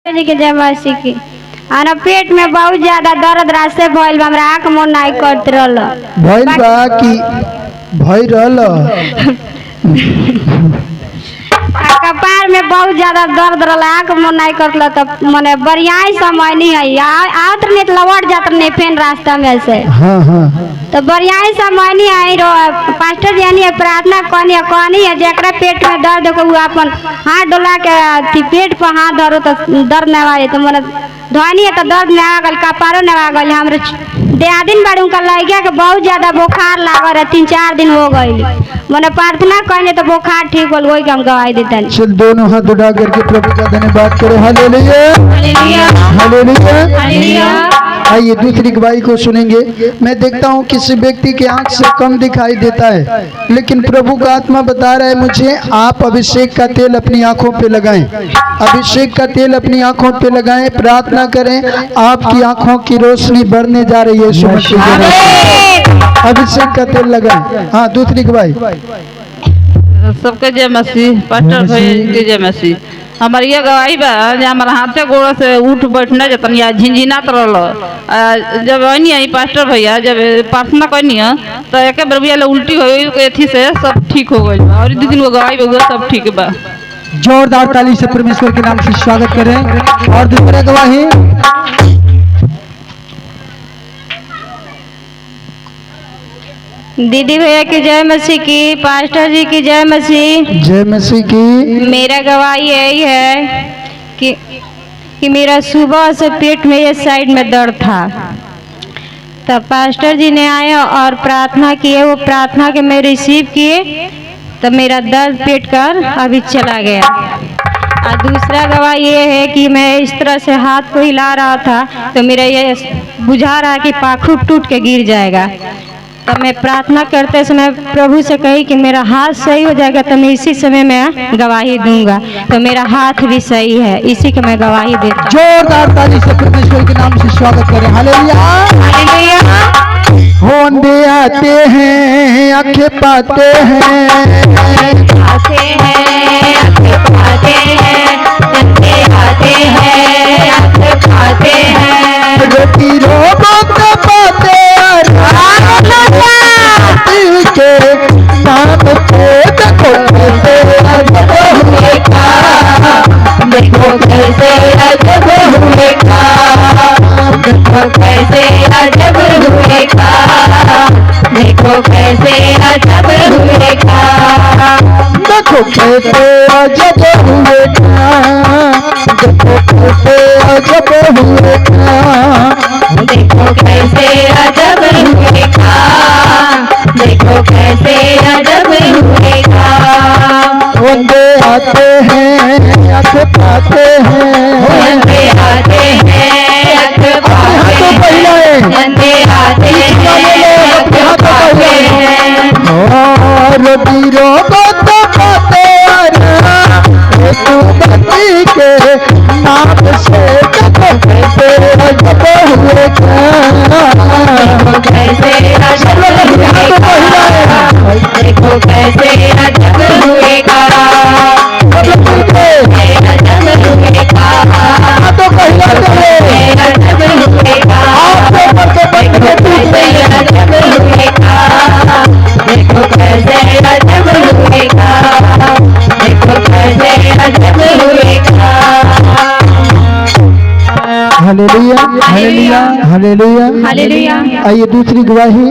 जी के जयमसी की आना पेट में बहुत ज्यादा दर्द रास्ते भइल बा, हमरा आँख मन नहीं करत रहल भइल बा कि भई रहल कपार में बहुत ज्यादा दर्द रहल, आँख मन नहीं करतल त मने बढ़िया समय नहीं है आवत नहीं लवट जात नहीं फेन रास्ता में से। हाँ हाँ तो बढ़िया समय नहीं आई रो पास्टर जी ने प्रार्थना कहनी है जेकरा पेट में दर्द हो वो अपन हाथ डोला के पेट पर हाथ धरो तो दर्द नहीं आए तो मने धोनी है तो दर्द नहीं आ गल, कपारो नहीं आ गल। हमरे दिन बार उनका लड़किया के बहुत ज्यादा बुखार लागल है, 3-4 दिन हो गई मैंने प्रार्थना कहने तो बुखार ठीक हो वही हम गवाही देते। चल दोनों हाथ उठा करके प्रभु का धन्यवाद करो। Hallelujah hallelujah. आइए दूसरी गवाही को सुनेंगे। मैं देखता हूँ किसी व्यक्ति की आंख से कम दिखाई देता है, लेकिन प्रभु का आत्मा बता रहा है मुझे आप अभिषेक का तेल अपनी आंखों पे लगाएं, अभिषेक का तेल अपनी आंखों पे लगाएं, प्रार्थना करें, आपकी आंखों की रोशनी बढ़ने जा रही है। अभिषेक का तेल लगाएं। हाँ दूसरी गवाही। सबके जय मसीह, पास्टर भाई के जय मसीह। हमारी ये गवाही बा हमारा हाथे गोड़ से उठ बैठना जतन या झिझिनात रहल। जब आई पास्टर भैया जब प्रार्थना करनी है तो एक बार भैया उल्टी हो एथी से सब ठीक हो गई और 2 दिन गवाही बा सब ठीक बा। जोरदार ताली से परमेश्वर के नाम से स्वागत करें। और दूसरा गवाही। दीदी भैया की जय मसीह की, पास्टर जी की जय मसीह। जय मसीह की। मेरा गवाही यही है कि मेरा सुबह से पेट में ये साइड में दर्द था, तब पास्टर जी ने आए और प्रार्थना किए, वो प्रार्थना के मैं रिसीव किए तो मेरा दर्द पेट कर अभी चला गया। और दूसरा गवाह ये है कि मैं इस तरह से हाथ को हिला रहा था तो मेरा ये बुझा रहा कि पाखुड़ टूट के गिर जाएगा। तो मैं प्रार्थना करते समय प्रभु से कही कि मेरा हाथ सही हो जाएगा तो मैं इसी समय में गवाही दूंगा, तो मेरा हाथ भी सही है, इसी के मैं गवाही देता हूं। जोरदार ताली से परमेश्वर के नाम से स्वागत करें। Hallelujah hallelujah. होंदे आते हैं आंखें पाते हैं, आते हैं आंखें पाते हैं, जंते आते हैं आंखें पाते हैं, रोटी रोबो के पाते के नाम पे देखो कैसे अजब हुए का, देखो कैसे अजब हुए का, देखो कैसे अजब हुए का, देखो कैसे अजब हुए का, देखो कैसे अजब हुए का, देखो कैसे अजब हुए का, देखो कैसे अजब हुए का, देखो कैसे अजब हुए का। वंदे आते हैं आंखें पाते हैं, वंदे आते हैं आंखें पाते हैं, वंदे आते हैं आंखें पाते हैं, और वीरों को तो पाते एक बच्ची के नाम से देखो कैसे अजब हुए का, देखो कैसे अजब हुए का, देखो कैसे अजब हुए का, देखो कैसे अजब हुए का, तो कहिए अजब हुए का, देखो कैसे अजब हुए का, देखो कैसे अजब हुए का, देखो कैसे अजब हुए का। Hallelujah hallelujah hallelujah. हालेलुया। आइए दूसरी गवाही।